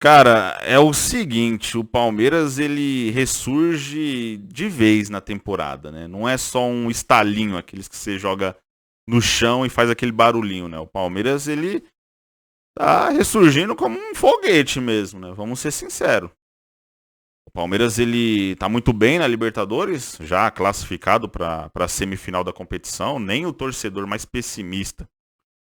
Cara, é o seguinte, o Palmeiras ele ressurge de vez na temporada, né? Não é só um estalinho, aqueles que você joga no chão e faz aquele barulhinho, né? O Palmeiras ele tá ressurgindo como um foguete mesmo, né? Vamos ser sinceros. O Palmeiras ele tá muito bem na Libertadores, já classificado para a semifinal da competição. Nem o torcedor mais pessimista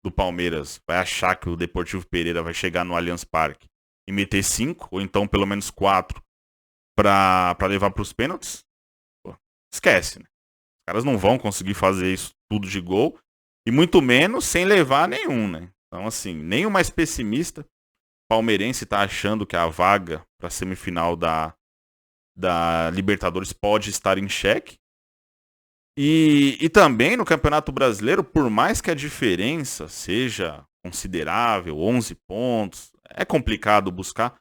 do Palmeiras vai achar que o Deportivo Pereira vai chegar no Allianz Parque e meter 5, ou então pelo menos 4 para levar para os pênaltis. Pô, esquece, né? Os caras não vão conseguir fazer isso tudo de gol, e muito menos sem levar nenhum, né? Então, assim, nem o mais pessimista palmeirense tá achando que a vaga para a semifinal da Libertadores pode estar em xeque. E também no Campeonato Brasileiro, por mais que a diferença seja considerável, 11 pontos, é complicado buscar,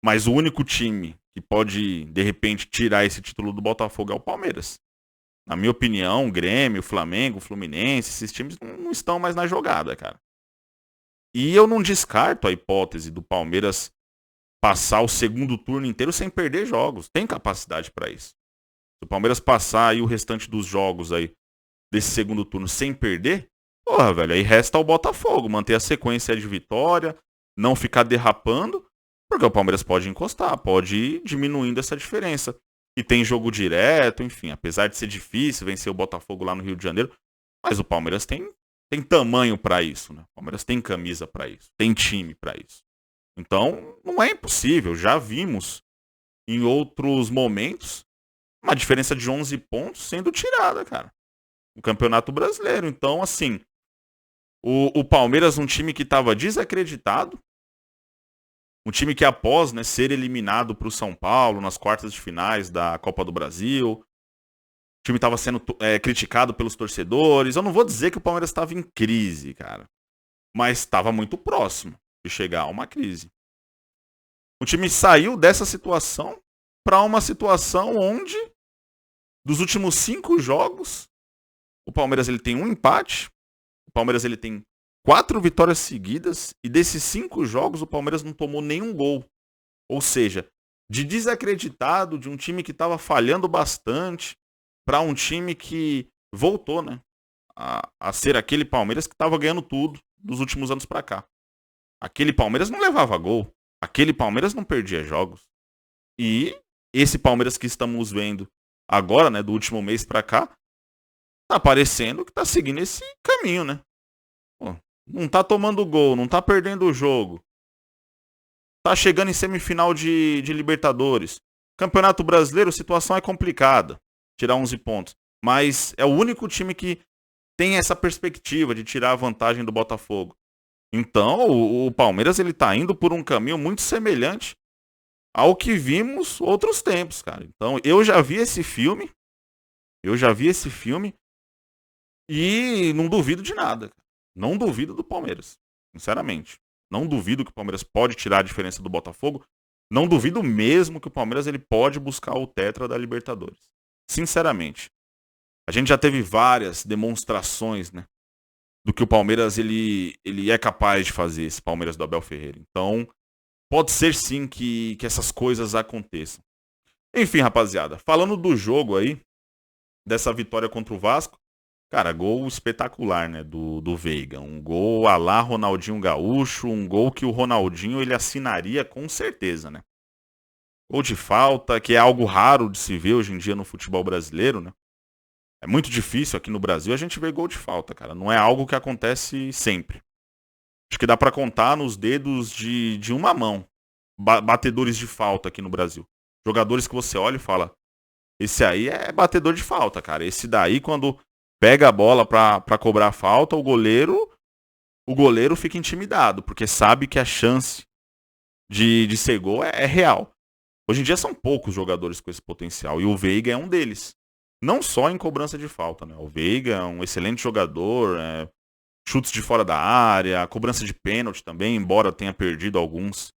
mas o único time que pode, de repente, tirar esse título do Botafogo é o Palmeiras. Na minha opinião, o Grêmio, o Flamengo, o Fluminense, esses times não estão mais na jogada, cara. E eu não descarto a hipótese do Palmeiras passar o segundo turno inteiro sem perder jogos. Tem capacidade para isso. Se o Palmeiras passar aí o restante dos jogos aí desse segundo turno sem perder, porra, velho, aí resta ao Botafogo manter a sequência de vitória, não ficar derrapando, porque o Palmeiras pode encostar, pode ir diminuindo essa diferença. E tem jogo direto, enfim, apesar de ser difícil vencer o Botafogo lá no Rio de Janeiro, mas o Palmeiras tem tamanho para isso, né? O Palmeiras tem camisa para isso, tem time para isso. Então, não é impossível, já vimos em outros momentos uma diferença de 11 pontos sendo tirada, cara. No Campeonato Brasileiro. Então, assim, o Palmeiras, um time que estava desacreditado, um time que após, né, ser eliminado para o São Paulo nas quartas de finais da Copa do Brasil, o time estava sendo criticado pelos torcedores. Eu não vou dizer que o Palmeiras estava em crise, cara, mas estava muito próximo de chegar a uma crise. O time saiu dessa situação para uma situação onde, dos últimos 5 jogos, o Palmeiras ele tem um empate, o Palmeiras ele tem 4 vitórias seguidas, e desses 5 jogos o Palmeiras não tomou nenhum gol. Ou seja, de desacreditado, de um time que estava falhando bastante, para um time que voltou, né, a ser aquele Palmeiras que estava ganhando tudo dos últimos anos para cá. Aquele Palmeiras não levava gol, aquele Palmeiras não perdia jogos. E esse Palmeiras que estamos vendo agora, né, do último mês para cá, tá parecendo que tá seguindo esse caminho, né? Pô, não tá tomando gol, não tá perdendo o jogo. Tá chegando em semifinal de Libertadores. Campeonato Brasileiro, a situação é complicada. Tirar 11 pontos. Mas é o único time que tem essa perspectiva de tirar a vantagem do Botafogo. Então, o Palmeiras ele tá indo por um caminho muito semelhante ao que vimos outros tempos, cara. Então, eu já vi esse filme. E não duvido de nada. Não duvido do Palmeiras. Sinceramente. Não duvido que o Palmeiras pode tirar a diferença do Botafogo. Não duvido mesmo que o Palmeiras ele pode buscar o tetra da Libertadores. Sinceramente. A gente já teve várias demonstrações, né, do que o Palmeiras ele é capaz de fazer, esse Palmeiras do Abel Ferreira. Então, pode ser sim que essas coisas aconteçam. Enfim, rapaziada. Falando do jogo aí, dessa vitória contra o Vasco, cara, gol espetacular, né, do Veiga. Um gol à la Ronaldinho Gaúcho, um gol que o Ronaldinho ele assinaria com certeza, né. Gol de falta, que é algo raro de se ver hoje em dia no futebol brasileiro, né. É muito difícil aqui no Brasil a gente ver gol de falta, cara. Não é algo que acontece sempre. Acho que dá pra contar nos dedos de uma mão batedores de falta aqui no Brasil. Jogadores que você olha e fala, esse aí é batedor de falta, cara. Esse daí, quando pega a bola pra cobrar a falta, o goleiro fica intimidado, porque sabe que a chance de ser gol é real. Hoje em dia são poucos jogadores com esse potencial, e o Veiga é um deles. Não só em cobrança de falta, né? O Veiga é um excelente jogador, chutes de fora da área, cobrança de pênalti também, embora tenha perdido alguns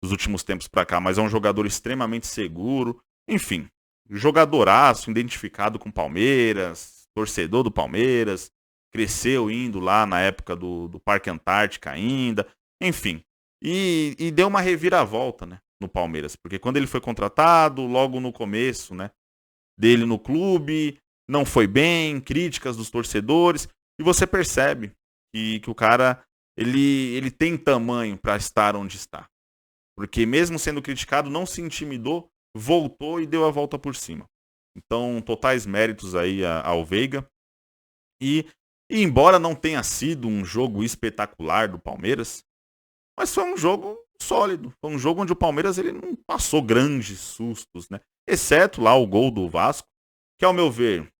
dos últimos tempos pra cá, mas é um jogador extremamente seguro. Enfim, jogadoraço, identificado com o Palmeiras, torcedor do Palmeiras, cresceu indo lá na época do Parque Antártica ainda, enfim. e deu uma reviravolta, né, no Palmeiras. Porque quando ele foi contratado, logo no começo, né, dele no clube, não foi bem, críticas dos torcedores, e você percebe que o cara, ele tem tamanho para estar onde está. Porque mesmo sendo criticado, não se intimidou, voltou e deu a volta por cima. Então, totais méritos aí ao Veiga. E, e embora não tenha sido um jogo espetacular do Palmeiras, mas foi um jogo sólido. Foi um jogo onde o Palmeiras ele não passou grandes sustos, né? Exceto lá o gol do Vasco, que ao meu ver,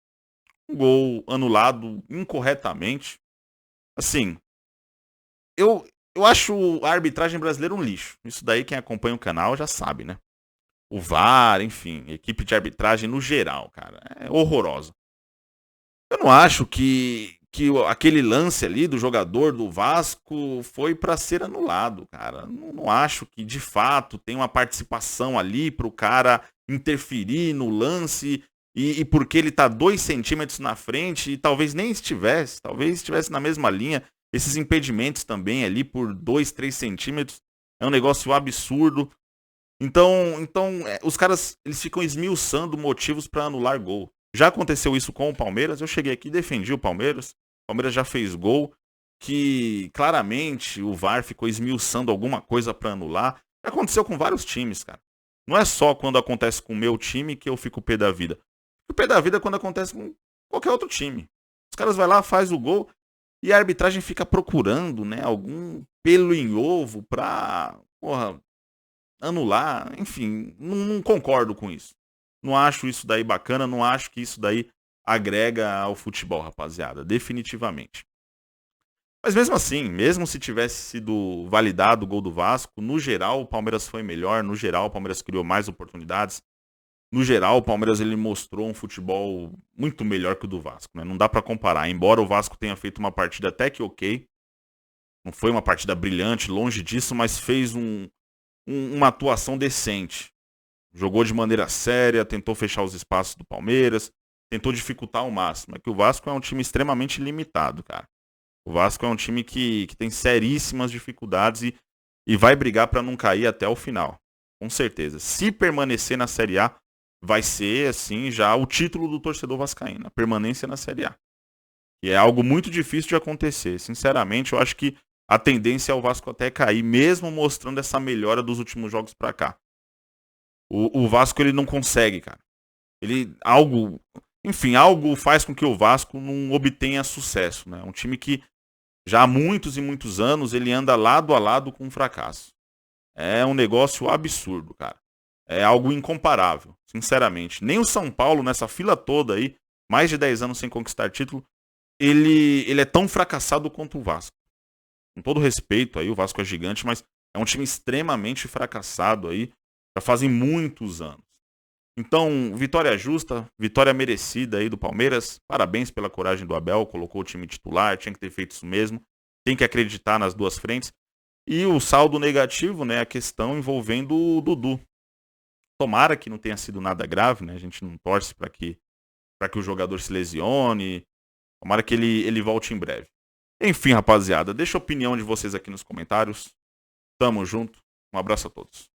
um gol anulado incorretamente. Assim, eu acho a arbitragem brasileira um lixo. Isso daí quem acompanha o canal já sabe, né? O VAR, enfim, equipe de arbitragem no geral, cara, é horrorosa. Eu não acho que aquele lance ali do jogador do Vasco foi para ser anulado, cara. Não acho que de fato tem uma participação ali para o cara interferir no lance e porque ele tá 2 centímetros na frente e talvez estivesse na mesma linha. Esses impedimentos também ali por 2, 3 centímetros é um negócio absurdo. Então, os caras eles ficam esmiuçando motivos para anular gol. Já aconteceu isso com o Palmeiras, eu cheguei aqui e defendi o Palmeiras. O Palmeiras já fez gol, que claramente o VAR ficou esmiuçando alguma coisa para anular. Já aconteceu com vários times, cara. Não é só quando acontece com o meu time que eu fico pé da vida. O pé da vida é quando acontece com qualquer outro time. Os caras vão lá, faz o gol e a arbitragem fica procurando, né, algum pelo em ovo pra, porra, anular. Enfim, não concordo com isso. Não acho isso daí bacana, não acho que isso daí agrega ao futebol, rapaziada, definitivamente. Mas mesmo assim, mesmo se tivesse sido validado o gol do Vasco, no geral o Palmeiras foi melhor, no geral o Palmeiras criou mais oportunidades, no geral o Palmeiras ele mostrou um futebol muito melhor que o do Vasco, né? Não dá pra comparar, embora o Vasco tenha feito uma partida até que ok, não foi uma partida brilhante, longe disso, mas fez uma atuação decente. Jogou de maneira séria, tentou fechar os espaços do Palmeiras, tentou dificultar ao máximo. É que o Vasco é um time extremamente limitado, cara. O Vasco é um time que tem seríssimas dificuldades e vai brigar para não cair até o final. Com certeza. Se permanecer na Série A, vai ser, assim, já o título do torcedor vascaíno. A permanência na Série A. E é algo muito difícil de acontecer. Sinceramente, eu acho que a tendência é o Vasco até cair, mesmo mostrando essa melhora dos últimos jogos para cá. O Vasco ele não consegue, cara. Algo faz com que o Vasco não obtenha sucesso, né? Um time que já há muitos e muitos anos ele anda lado a lado com o fracasso. É um negócio absurdo, cara. É algo incomparável, sinceramente. Nem o São Paulo nessa fila toda aí, mais de 10 anos sem conquistar título, ele é tão fracassado quanto o Vasco. Com todo respeito aí, o Vasco é gigante, mas é um time extremamente fracassado aí. Já fazem muitos anos. Então, vitória justa, vitória merecida aí do Palmeiras. Parabéns pela coragem do Abel, colocou o time titular, tinha que ter feito isso mesmo. Tem que acreditar nas duas frentes. E o saldo negativo, né, a questão envolvendo o Dudu. Tomara que não tenha sido nada grave, né? A gente não torce para que o jogador se lesione. Tomara que ele volte em breve. Enfim, rapaziada, deixa a opinião de vocês aqui nos comentários. Tamo junto. Um abraço a todos.